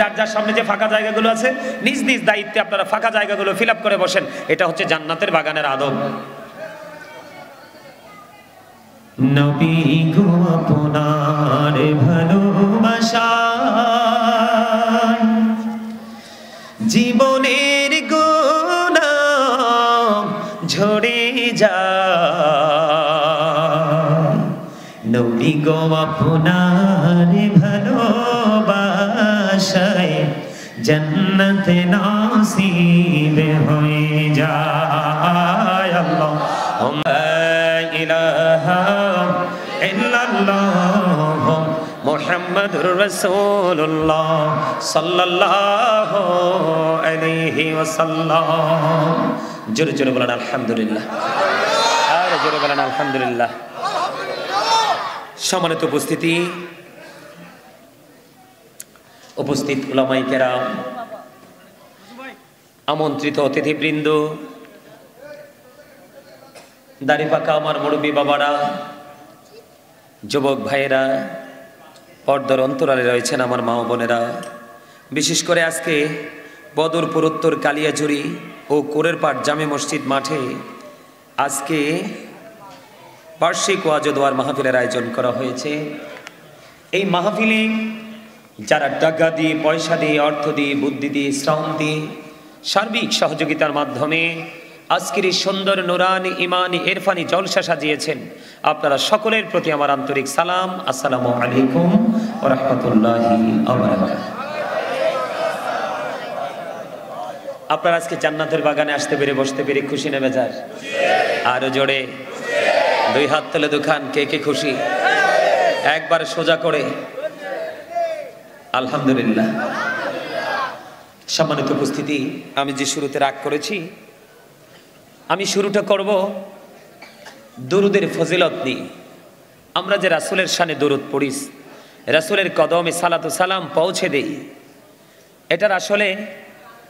যার যার সামনে যে ফাঁকা জায়গাগুলো আছে নিজ নিজ দায়িত্বে আপনারা ফাঁকা জায়গাগুলো ফিল আপ করে বসেন। এটা হচ্ছে জান্নাতের বাগানের আদব। নবী গো আপনার ভালোবাসা জীবনের গোনা ঝরে যায়। নবী গো আপনার ভালোবাসায় জান্নাত নসিব হয়ে যায়। আল্লাহুম্মা ইলাহা ইল্লাল্লাহ মুহাম্মাদুর রাসূলুল্লাহ সাল্লাল্লাহু আলাইহি ওয়াসাল্লাম। জোরে জোরে বলেন আলহামদুলিল্লাহ, আর জোরে বলেন আলহামদুলিল্লাহ। সম্মানিত উপস্থিতি, উপস্থিত উলামায়ে কেরাম, আমন্ত্রিত অতিথিবৃন্দ, দাড়ি পাকা আমার মুরব্বী বাবারা, যুবক ভাইয়েরা, পর্দার অন্তরালে রয়েছেন আমার মা ও বোনেরা, বিশেষ করে আজকে বদরপুর উত্তর কালিয়াজুরি ও কোরেরপাট জামে মসজিদ মাঠে আজকে বার্ষিক ওয়াজ ও দোয়ার মাহফিলের আয়োজন করা হয়েছে। এই মাহফিলে যারা টাকা দিয়ে, পয়সা দিয়ে, অর্থ দিয়ে, বুদ্ধি দিয়ে, শ্রম দিয়ে, সার্বিক সহযোগিতার মাধ্যমে আজকের এই সুন্দর নুরানি ইমানি ইরফানি জলসা সাজিয়েছেন, আপনারা সকলের প্রতি আমার আন্তরিক সালাম। আসসালামু আলাইকুম ওয়া রাহমাতুল্লাহি ওয়া বারাকাতুহু। আপনারা আজকে জান্নাতের বাগানে আসতে পেরে, বসতে পেরে খুশি না বেজার? আরো জোরে দুই হাত তুলে দুখান কে কে খুশি? একবার সোজা করে আলহামদুলিল্লাহ। সম্মানিত উপস্থিতি, আমি যে শুরুতে রাগ করেছি, আমি শুরুটা করব দরুদের ফজিলত নিয়ে। আমরা যে রাসূলের শানে দরুদ পড়ি, রাসূলের কদমে সালাতু সালাম পৌঁছে দেই, এটার আসলে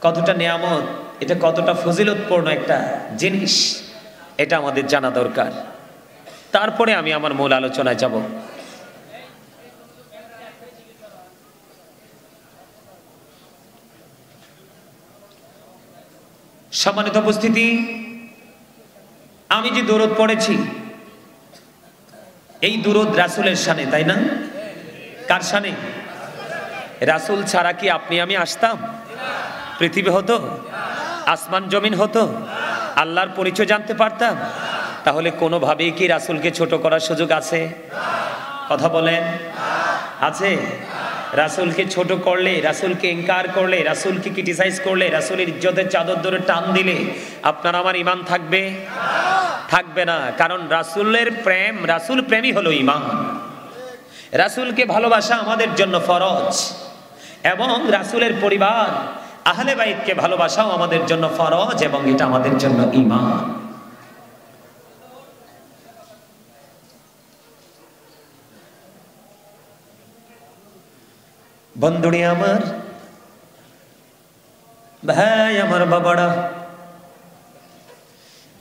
কতটা নিয়ামত, এটা কতটা ফজিলতপূর্ণ একটা জিনিস, এটা আমাদের জানা দরকার। তারপরে আমি আমার মূল আলোচনায় যাব। সম্মানিত উপস্থিতি, আমি যে দরুদ পড়েছি, এই দরুদ রাসূলের শানে, তাই না? কার শানে? রাসূল ছাড়া কি আপনি আমি আসতাম? পৃথিবী হতো? আসমান জমিন হতো? আল্লাহর পরিচয় জানতে পারতাম? তাহলে কোনোভাবেই কি রাসূলকে ছোট করার সুযোগ আছে? কথা বলেন, আছে? রাসূলকে ছোট করলে, রাসূলকে ইনকার করলে, রাসূলকে ক্রিটিসাইজ করলে, রাসূলের ইজ্জতের চাদর ধরে টান দিলে আপনার আমার ঈমান থাকবে? থাকবে না। কারণ রাসূলের প্রেম, রাসূল প্রেমই হলো ঈমান। রাসূলকে ভালোবাসা আমাদের জন্য ফরজ, এবং রাসূলের পরিবার আহলে বাইতকে ভালোবাসাও আমাদের জন্য ফরজ, এবং এটা আমাদের জন্য ঈমান। বন্ধুরে আমার, ভাই আমার, বাবারা,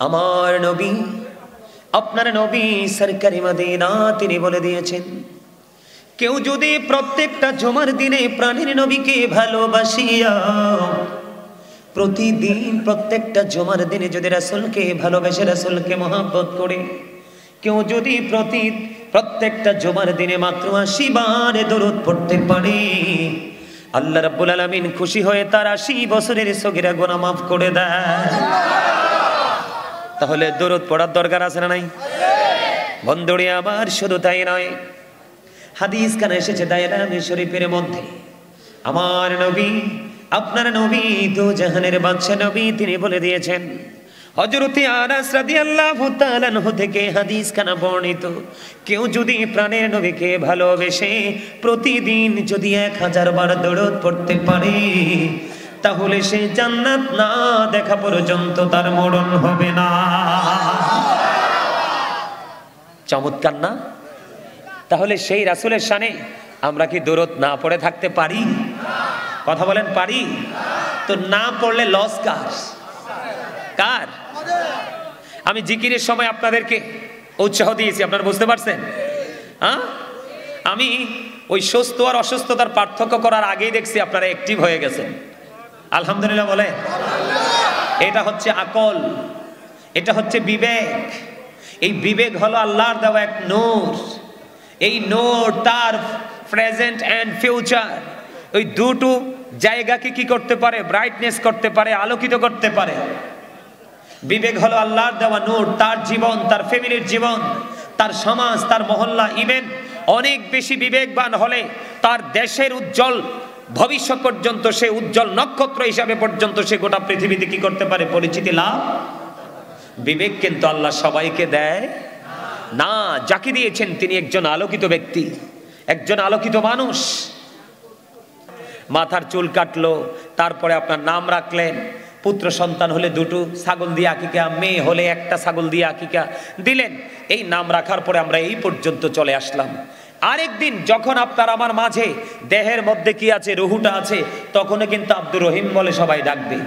আমার নবী, আপনার নবী সরকারি মদিনা, তিনি বলে দিয়েছেন, কেউ যদি প্রত্যেকটা জুমার দিনে প্রাণের নবীকে ভালোবাসিয়া, প্রতিদিন প্রত্যেকটা জুমার দিনে যদি রাসূলকে ভালোবেসে, রাসূলকে মহব্বত করে, কেউ যদি প্রত্যেকটা জুমার দিনে মাত্র ৮০ বার দরুদ পড়তে পারে, আল্লাহ রাব্বুল আলামিন খুশি হয়ে তার ৮০ বছরের সগীরা গুনাহ মাফ করে দেয়। তাহলে দরুদ পড়ার দরকার আছে না নাই? বন্ধুরে আমার, শুধু তাই নয়, হাদিস কানে এসেছে দায়রামি শরীফের মধ্যে, আমার নবী, আপনার নবী, দু জাহানের বাদশা নবী, তিনি বলে দিয়েছেন, হযরতে আনাস রাদিয়াল্লাহু তাআলা আনহু থেকে হাদিস কানা বর্ণিত, কেউ যদি প্রাণের নবীকে ভালোবেসে প্রতিদিন যদি ১০০০ বার দরুদ পড়তে পারে, তাহলে সে জান্নাত না দেখা পর্যন্ত তার মরণ হবে না। চমৎকার না? তাহলে সেই রাসূলের শানে আমরা কি দরুদ না পড়ে থাকতে পারি? কথা বলেন, পারি? তো না পড়লে লস কার? কার? আমি জিকিরের সময় আপনাদেরকে উৎসাহ দিয়েছি, আপনারা বুঝতে পারছেন? আমি ওই সুস্থ আর অসুস্থতার পার্থক্য করার আগেই দেখছি আপনারা অ্যাক্টিভ হয়ে গেছেন। আলহামদুলিল্লাহ বলে। এটা হচ্ছে আকল, এটা হচ্ছে বিবেক। এই বিবেক হলো আল্লাহর দেওয়া এক নূর। এই নূর তার প্রেজেন্ট এন্ড ফিউচার, ওই দুটো জায়গাকে কি করতে পারে? ব্রাইটনেস করতে পারে, আলোকিত করতে পারে। বিবেক হলো আল্লাহর দেওয়া নূর। তার জীবন, তার ফ্যামিলির জীবন, তার সমাজ, তার মহল্লা, ইভেন অনেক বেশি বিবেকবান হলে তার দেশের উজ্জ্বল ভবিষ্যৎ পর্যন্ত, সে উজ্জ্বল নক্ষত্র হিসাবে পর্যন্ত সে গোটা পৃথিবীতে কি করতে পারে? পরিচিতি লাভ। বিবেক কিন্তু আল্লাহ সবাইকে দেয় না। যাকে দিয়েছেন তিনি একজন আলোকিত ব্যক্তি, একজন আলোকিত মানুষ। মাথার চুল কাটলো, তারপরে আপনার নাম রাখলেন, পুত্র সন্তান হলে দুটো ছাগল দিয়ে আকিকা, মেয়ে হলে একটা ছাগল দিয়ে আকিকা দিলেন। এই নাম রাখার পরে আমরা এই পর্যন্ত চলে আসলাম। আরেকদিন যখন আপনার আমার মাঝে দেহের মধ্যে কি আছে? রুহুটা আছে, তখনও কিন্তু আব্দুর রহিম বলে সবাই ডাকবে,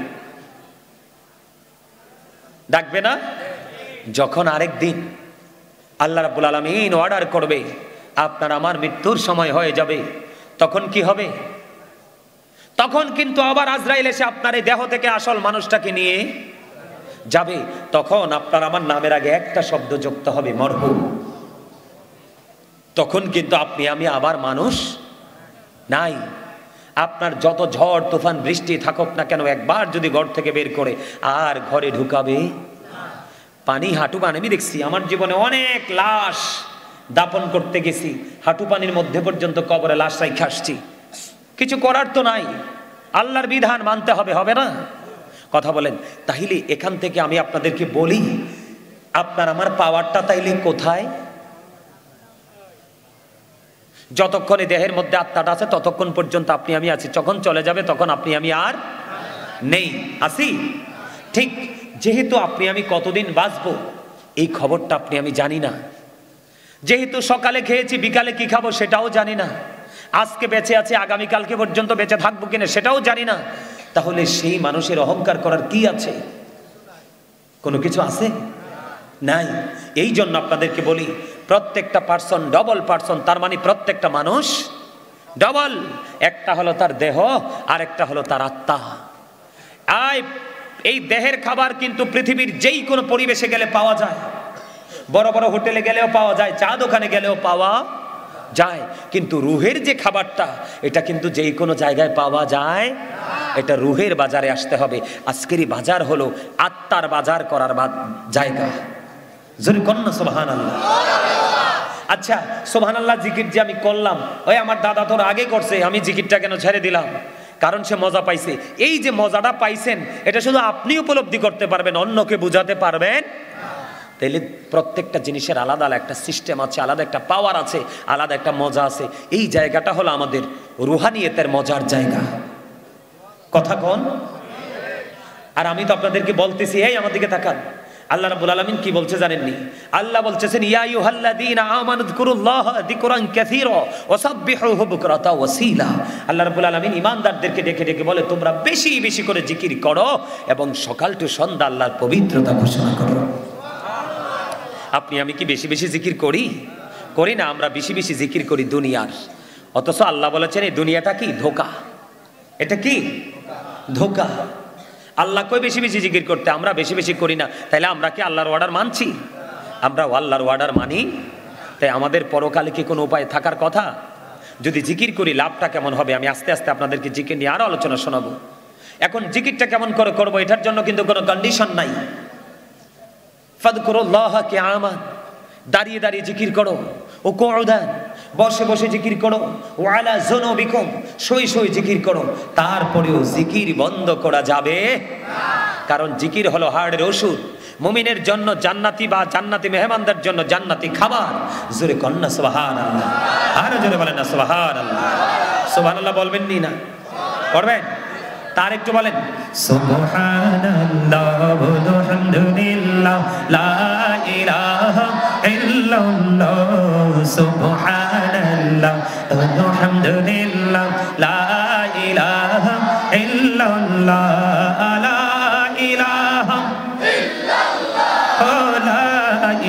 ডাকবে না? যখন আরেকদিন আল্লাহ রাব্বুল আলামিন অর্ডার করবে আপনার আমার মৃত্যুর সময় হয়ে যাবে, তখন কি হবে? তখন কিন্তু আবার আজরাইল এসে আপনার এই দেহ থেকে আসল মানুষটাকে নিয়ে যাবে। তখন আপনার আমার নামের আগে একটা শব্দ যুক্ত হবে, মরহুম। তখন কিন্তু আপনি আমি আবার মানুষ নাই। আপনার যত ঝড় তুফান বৃষ্টি থাকুক না কেন, একবার যদি ঘর থেকে বের করে আর ঘরে ঢুকাবে পানি হাঁটু পানি। আমি দেখছি আমার জীবনে অনেক লাশ দাপন করতে গেছি, হাঁটু পানির মধ্যে পর্যন্ত কবরে লাশ রাইখে আসছি। কিছু করার তো নাই, আল্লাহর বিধান মানতে হবে, হবে না? কথা বলেন। তাইলে এখান থেকে আমি আপনাদেরকে বলি, আপনার আমার পাওয়ারটা তাইলে কোথায়? যতক্ষণে দেহের মধ্যে আত্মাটা আছে ততক্ষণ পর্যন্ত আপনি আমি আছি। যখন চলে যাবে তখন আপনি আমি আর নেই, আছি। ঠিক যেহেতু আপনি আমি কতদিন বাঁচবো এই খবরটা আপনি আমি জানি না। যেহেতু সকালে খেয়েছি, বিকালে কি খাবো সেটাও জানি না। আজকে বেঁচে আছে, আগামীকালকে পর্যন্ত বেঁচে থাকবো কিনা সেটাও জানি না। তাহলে সেই মানুষের অহংকার করার কি আছে? কোনো কিছু আছে? নাই। এই জন্য আপনাদেরকে বলি, প্রত্যেকটা পার্সন ডবল পার্সন, তার মানে প্রত্যেকটা মানুষ ডবল। একটা হলো তার দেহ, আর একটা হলো তার আত্মা। এই দেহের খাবার কিন্তু পৃথিবীর যেই কোনো পরিবেশে গেলে পাওয়া যায়। বড় বড় হোটেলে গেলেও পাওয়া যায়, চা দোকানে গেলেও পাওয়া যায়। কিন্তু রুহের যে খাবারটা, এটা কিন্তু যেই কোনো জায়গায় পাওয়া যায়। এটা রুহের বাজারে আসতে হবে। আজকেরই বাজার হলো আত্মার বাজার করার জায়গা। যদি কন্যা সুবহানাল্লাহ। আচ্ছা, সুবহানাল্লাহ জিকির যে আমি করলাম, ওই আমার দাদা তোর আগে করছে, আমি জিকিরটা কেন ছেড়ে দিলাম? কারণ সে মজা পাইছে। এই যে মজাটা পাইছেন, এটা শুধু আপনি উপলব্ধি করতে পারবেন, অন্যকে বুঝাতে পারবেন। তাইলে প্রত্যেকটা জিনিসের আলাদা আলাদা একটা সিস্টেম আছে, আলাদা একটা পাওয়ার আছে, আলাদা একটা মজা আছে। এই জায়গাটা হলো আমাদের রুহানিয়তের মজার জায়গা। কথা কোন? আর আমি তো আপনাদেরকে বলতেছি, এই আমার দিকে তাকান। আল্লাহ রাব্বুল আলামিন কি বলছে জানেননি? আল্লাহ বলতেছেন, ইয়া আইয়ুহাল্লাযীনা আমানু যিকুরুল্লাহা যিকরান কাসীরা ওয়াসাব্বিহুহু বুকরাতা ওয়াসীলা। আল্লাহ রাব্বুল আলামিন ঈমানদারদেরকে ডেকে ডেকে বলে, তোমরা বেশি বেশি করে জিকির করো এবং সকাল টু সন্ধ্যা আল্লাহর পবিত্রতা ঘোষণা করো। আপনি আমি কি বেশি বেশি জিকির করি? করি না। আমরা বেশি বেশি জিকির করি দুনিয়ার। অথচ আল্লাহ বলেছেন এই দুনিয়াটা কি? ধোঁকা। এটা কি? ধোঁকা। আল্লাহ কই বেশি বেশি জিকির করতে, আমরা বেশি বেশি করি না। তাইলে আমরা কি আল্লাহর অর্ডার মানছি? আমরা আল্লাহর অর্ডার মানি? তাই আমাদের পরকালে কি কোনো উপায় থাকার কথা? যদি জিকির করি লাভটা কেমন হবে? আমি আস্তে আস্তে আপনাদেরকে জিকির নিয়ে আরো আলোচনা শোনাবো। এখন জিকিরটা কেমন করে করবো, এটার জন্য কিন্তু কোনো কন্ডিশন নাই। ফাযকুরুল্লাহা কিয়ামান, দাঁড়িয়ে দাঁড়িয়ে জিকির করো। ও কুউদান, বসে বসে জিকির করো। ও আলা যুনুবিকুম, শুয়ে শুয়ে জিকির করো। তারপরেও জিকির বন্ধ করা যাবে না, কারণ জিকির হলো হার্টের ওষুধ। মুমিনের জন্য জান্নাতি বা জান্নাতি মেহমানদের জন্য জান্নাতি খাবার। জোরে কন্না সুবহানাল্লাহ। আর জোরে বলেন না সুবহানাল্লাহ। সুবহানাল্লাহ বলবেন নি না? পড়বেন? তার একটু বলেন সুবহানাল্লাহ আলহামদুলিল্লাহ লা ইলাহা ইল্লাল্লাহ। সুবহানাল্লাহ আলহামদুলিল্লাহ লা ইলাহা ইল্লাল্লাহ। লা ইলাহা ইল্লাল্লাহ লা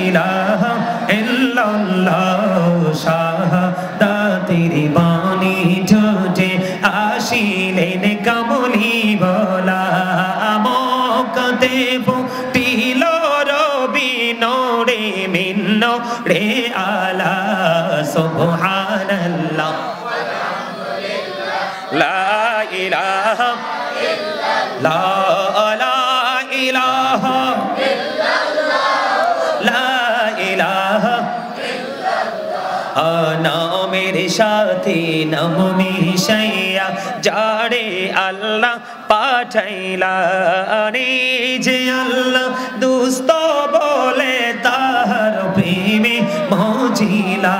ইলাহা ইল্লাল্লাহ। শাহাদাতের কামলি বলা মকতে ফুটিল রবি নোরে মিন্ন রে আলা সুবহানাল্লাহ লা ইলাহা ইল্লাল্লাহ লা ইলাহা ইল্লাল্লাহ লা ইলাহা নামের সাথে নাম মিশাইয়া যারে আল্লাহ পাঠাইলা রে যে আল্লাহ দুস্ত বলে তার প্রেমে মজিলা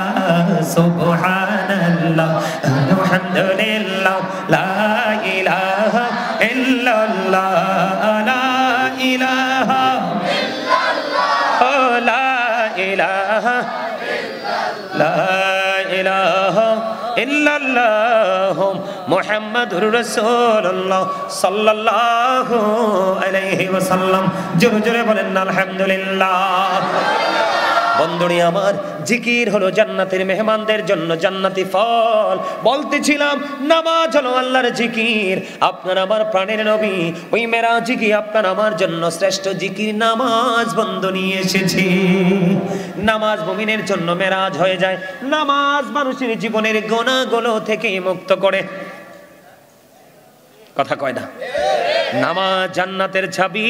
সুবহানাল্লাহ আলহামদুলিল্লাহ লা ইলাহা ইল্লাল্লাহ লা ইলাহা ইল্লাল্লাহ লা ইলাহা লা ইলাহা ইল্লাল্লাহ মুহাম্মাদুর রাসূলুল্লাহ সাল্লাল্লাহু আলাইহি ওয়াসাল্লাম। জোরে জোরে বলেন আলহামদুলিল্লাহ। বন্ধুরে আমার, জিকির হলো জান্নাতের মেহমানদের জন্য জান্নাতি ফল। বলতেছিলাম নামাজ হলো আল্লাহর জিকির। আপনার আমার প্রাণের নবী ওই মেরাজে গিয়ে আপনার আমার জন্য শ্রেষ্ঠ জিকির নামাজ বন্ধ নিয়ে এসেছে। নামাজ মুমিনের জন্য মেরাজ হয়ে যায়। নামাজ মানুষের জীবনের গুনাহগুলো থেকে মুক্ত করে। কথা কয় না? নামাজ জান্নাতের চাবি।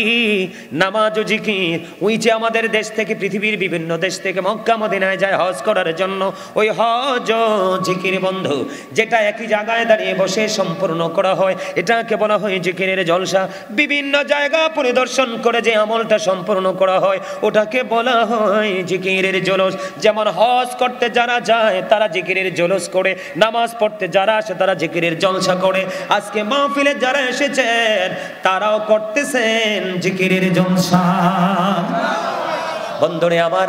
নামাজ ও জিকির। ওই যে আমাদের দেশ থেকে পৃথিবীর বিভিন্ন দেশ থেকে মক্কা মদিনায় যায় হজ করার জন্য, ওই হজ ও জিকির বন্ধু, যেটা একই জায়গায় দাঁড়িয়ে বসে সম্পূর্ণ করা হয়, এটাকে বলা হয় জিকিরের জলসা। বিভিন্ন জায়গা পরিদর্শন করে যে আমলটা সম্পূর্ণ করা হয় ওটাকে বলা হয় জিকিরের জলস। যেমন হজ করতে যারা যায় তারা জিকিরের জলস করে, নামাজ পড়তে যারা আসে তারা জিকিরের জলসা করে। আজকে মাহফিলে যারা এসেছেন তারাও করতেছেন জিকিরের জলসা। বন্ধুরে আমার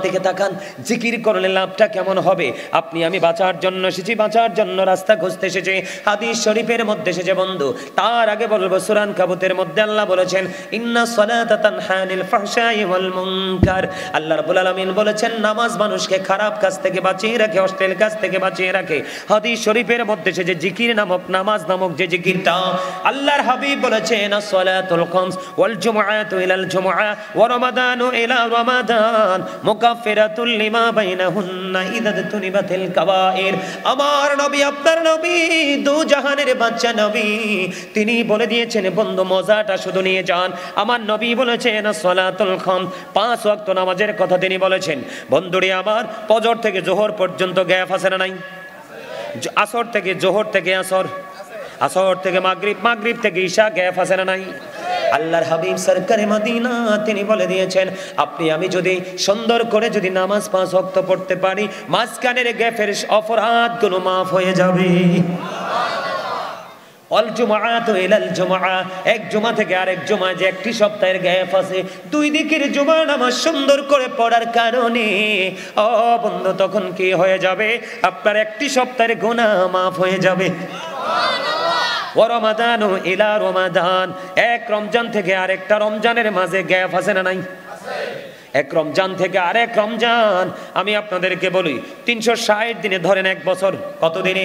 দিকে তাকান, জিকির করলে লাভটা কেমন হবে? আপনি আমি বাঁচার জন্য এসেছি, বাঁচার জন্য রাস্তা খুঁজতে এসেছি। হাদিস শরীফের মধ্যে এসেছে বন্ধু। তার আগে বলবো সূরা আনকাবুতের মধ্যে আল্লাহ বলেছেন ইন্না সলাতা তানহা আনিল ফাহশাই ওয়াল মুনকার। আল্লাহ রাব্বুল আলামিন বলেছেন নামাজ মানুষকে খারাপ কাজ থেকে বাঁচিয়ে রাখে, অশ্লীল কাজ থেকে বাঁচিয়ে রাখে। হাদিস শরীফের মধ্যে এসেছে জিকির নামক, নামাজ নামক যে জিকিরটা, আল্লাহর হাবিব বলেছেন আসসালাতুল খামস ওয়াল জুমআতু ইলাল জুমআ ওয়া রমাদানু ইলা রমাদান মুকাফফিরাতুল লিমা বাইনাহুন্না ইযা তুনিবাতিল কাবাইর। আমার নবী, আপনার নবী, দু জাহানের বাদশা নবী, তিনি বলে দিয়েছেন বন্ধু মজাটা শুধু নিয়ে যান। আমার নবী বলেছেন সালাতুল খামস, 5 ওয়াক্ত নামাজের কথা তিনি বলেছেন। বন্ধুরে আমার, ফজর থেকে জোহর পর্যন্ত গ্যাপ আছে না নাই? আসর থেকে জোহর থেকে আসর, আসর থেকে মাগরিব, মাগরিব থেকে ঈশা, গ্যাপ আছে না নাই? আল্লাহর হাবিব সরকারে মদিনা তিনি বলে দিয়েছেন আপনি আমি যদি সুন্দর করে যদি নামাজ 5 ওয়াক্ত পড়তে পারি, মাঝখানের গ্যাপের অপরাধগুলো মাফ হয়ে যাবে। অল জুমআতু ইলাল জুমআ, এক জুমা থেকে আরেক জুমা যে একটি সপ্তাহের গ্যাপ আছে, দুই দিকের জুমার নামাজ সুন্দর করে পড়ার কারণে ও বন্ধু তখন কি হয়ে যাবে? আপনার একটি সপ্তাহের গুনাহ মাফ হয়ে যাবে। ও রমাদানু ইলা রমাদান, এক রমজান থেকে আরেকটা রমজানের মাঝে গ্যাপ আছে না নাই? এক রমজান থেকে আরেক রমজান। আমি আপনাদেরকে বলি 360 দিনে ধরেন এক বছর, কত দিনে?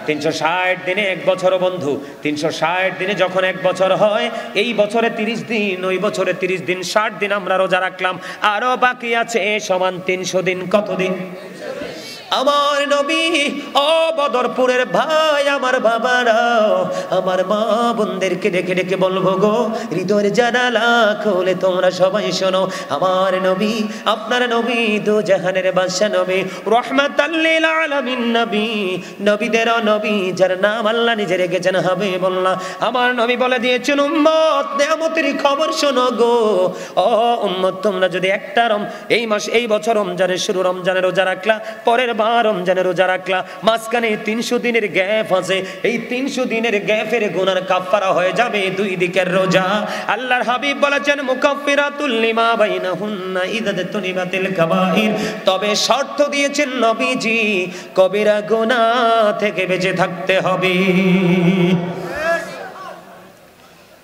360 দিনে এক বছর বন্ধু। 360 দিনে যখন এক বছর হয়, এই বছরে 30 দিন, ওই বছরে 30 দিন, 60 দিন আমরা রোজা রাখলাম, আরো বাকি আছে সমান 300 দিন। কত দিন? আমার নবী ও বদরপুরের ভাই, আমার বাবারা, আমার মা বোনদেরকে ডেকে ডেকে বলবো গো, হৃদয়ের জানালা খুলে তোমরা সবাই শোনো। আমার নবী, আপনার নবী, দু জাহানের বাদশা নবী, রাহমাতাল লিল আলামিন নবী, নবীদের নবী, যার নাম আল্লাহ নিজে রেখেছেন হাবিবুল্লাহ। আমার নবী বলে দিয়েছেন উম্মত নিয়ামতের খবর শোনো গো। ও উম্মত, তোমরা যদি একটা এই মাস, এই বছর রমজানের শুরু, রমজানের রোজা রাখলা, পরের রমজানের রোজা রাখলা, মাঝখানে 300 দিনের গ্যাপ আছে, এই 300 দিনের গ্যাপের গুনার কাফারা হয়ে যাবে 2 দিকের রোজা। আল্লাহর হাবিব বলেছেন মুকাফফিরাতুল লিমা বাইনাহুন্না ইযা তুনিবাতিল কাবাইর। তবে শর্ত দিয়েছেন নবীজি, কবিরা গুনাহ থেকে বেঁচে থাকতে হবে।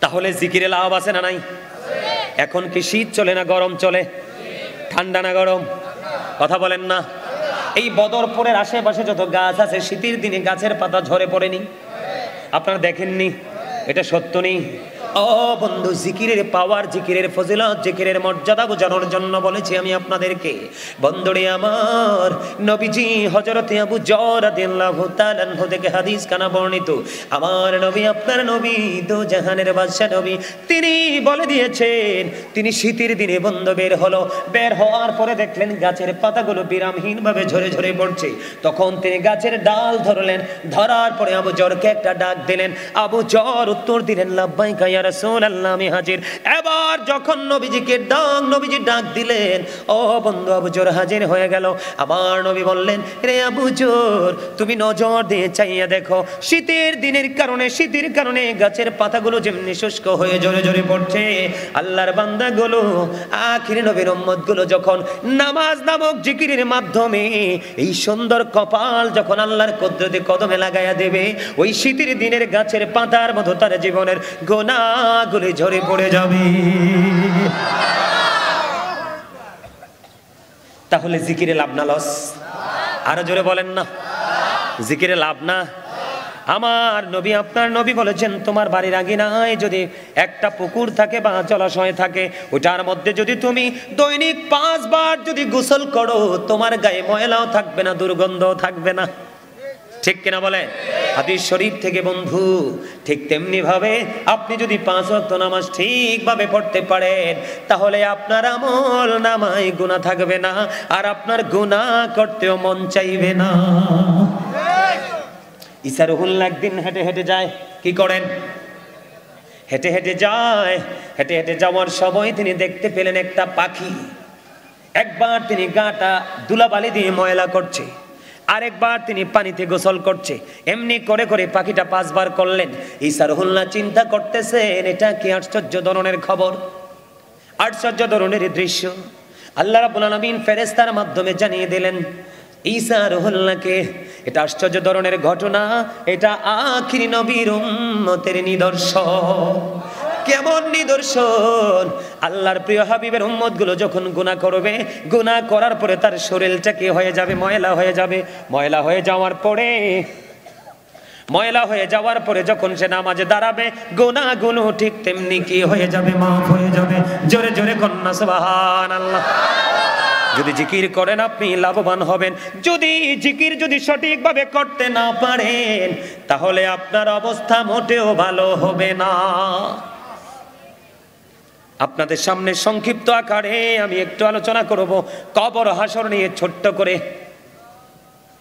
তাহলে জিকিরে লাভ আছে না নাই? এখন কি শীত চলে না গরম চলে? ঠান্ডা না গরম? কথা বলেন না। এই বদরপুরের আশেপাশে যত গাছ আছে, শীতের দিনে গাছের পাতা ঝরে পড়েনি? আপনারা দেখেননি? এটা সত্য নেই? ও বন্ধু, জিকিরের পাওয়ার, জিকিরের ফজিলত, জিকিরের মর্যাদা বোঝানোর জন্য বলেছি আমি আপনাদেরকে। বন্ধুরে আমার, নবীজি হযরতে আবু যর রাদিয়াল্লাহু তাআলা আনহু থেকে হাদিস কানা বর্ণিত, আমার নবী, আপনার নবী, দো জাহানের বাদশা নবী, তিনি বলে দিয়েছেন, তিনি শীতের দিনে বন্ধু বের হওয়ার পরে দেখলেন গাছের পাতাগুলো বিরামহীন ভাবে ঝরে ঝরে পড়ছে। তখন তিনি গাছের ডাল ধরলেন, ধরার পরে আবু যরকে একটা ডাক দিলেন। আবু যর উত্তর দিলেন, লাব্বাইকা ইয়া রাসূলুল্লাহ, আমি হাজির। এবার যখন নবীজিকে নবীজি ডাক দিলেন, ও বন্ধু, আবু যর হাজির হয়ে গেল। আমার নবী বললেন, রে আবু যর, তুমি নজর দিয়ে চাইয়া দেখো, শীতের কারণে গাছের পাতাগুলো যেমনি শুষ্ক হয়ে ঝরে ঝরে পড়ছে, আল্লাহর বান্দাগুলো, আখির নবীর উম্মতগুলো যখন নামাজ নামক জিকিরের মাধ্যমে এই সুন্দর কপাল যখন আল্লাহর কুদরতে কদমে লাগাইয়া দেবে, ওই শীতের দিনের গাছের পাতার মতো তার জীবনের গুনাহগুলি ঝরে পড়ে যাবে। তাহলে জিকিরে লাভ না লস? আরো জোরে বলেন না, জিকিরে লাভ না? আমার নবী, আপনার নবী বলেছেন, তোমার বাড়ির আঙিনায় যদি একটা পুকুর থাকে বা জলাশয় থাকে, ওটার মধ্যে যদি তুমি দৈনিক 5 বার যদি গোসল করো, তোমার গায়ে ময়লাও থাকবে না, দুর্গন্ধও থাকবে না। ঠিক কিনা বলে? হাদিস শরীফ থেকে বন্ধু। ঠিক তেমনি ভাবে আপনি যদি 5 ওয়াক্ত নামাজ ঠিকভাবে পড়তে পারেন, তাহলে আপনার আমল নামায় গুনাহ থাকবে না, আর আপনার গুনাহ করতেও মন চাইবে না। ঈসা রুহুল্লাহ একদিন হেঁটে হেঁটে যায়। কি করেন? হেঁটে হেঁটে যায়। হেঁটে হেঁটে যাওয়ার সময় তিনি দেখতে পেলেন একটা পাখি। একবার তিনি গাটা ধুলাবালি দিয়ে ময়লা করছে, আরেকবার তিনি পানিতে গোসল করছে। এমনি করে করে পাখিটা 5 বার করলেন। ঈসা রুহুল্লাহ চিন্তা করতেছেন, এটা কি আশ্চর্য ধরনের খবর, আশ্চর্য ধরনের দৃশ্য। আল্লাহ রাব্বুল আলামিন ফেরেশতার মাধ্যমে জানিয়ে দিলেন ঈসা রুহুল্লাহকে, এটা আশ্চর্য ধরনের ঘটনা, এটা আখির নবীর উম্মতের নিদর্শন। কেমন নিদর্শন? আল্লাহর প্রিয় হাবিবের উম্মতগুলো যখন গুনাহ করবে, গুনাহ করার পরে তার শরীরটা কি হয়ে যাবে? ময়লা হয়ে যাবে। ময়লা হয়ে যাওয়ার পরে যখন সে নামাজে দাঁড়াবে, গুনাহগুলো ঠিক তেমনি কি হয়ে যাবে? মাফ হয়ে যাবে। জোরে জোরে কন্যা সুবহানাল্লাহ। যদি জিকির করেন আপনি লাভবান হবেন। যদি জিকির সঠিকভাবে করতে না পারেন, তাহলে আপনার অবস্থা মোটেও ভালো হবে না। আপনাদের সামনে সংক্ষিপ্ত আকারে আমি একটু আলোচনা করব কবর হাসর নিয়ে ছোট্ট করে।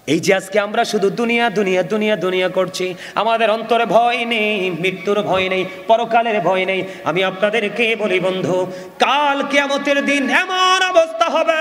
এই যে আজকে আমরা শুধু দুনিয়া দুনিয়া দুনিয়া দুনিয়া করছি, আমাদের অন্তরে ভয় নেই, মৃত্যুর ভয় নেই, পরকালের ভয় নেই। আমি আপনাদেরকে বলি বন্ধু, কাল কিয়ামতের দিন এমন অবস্থা হবে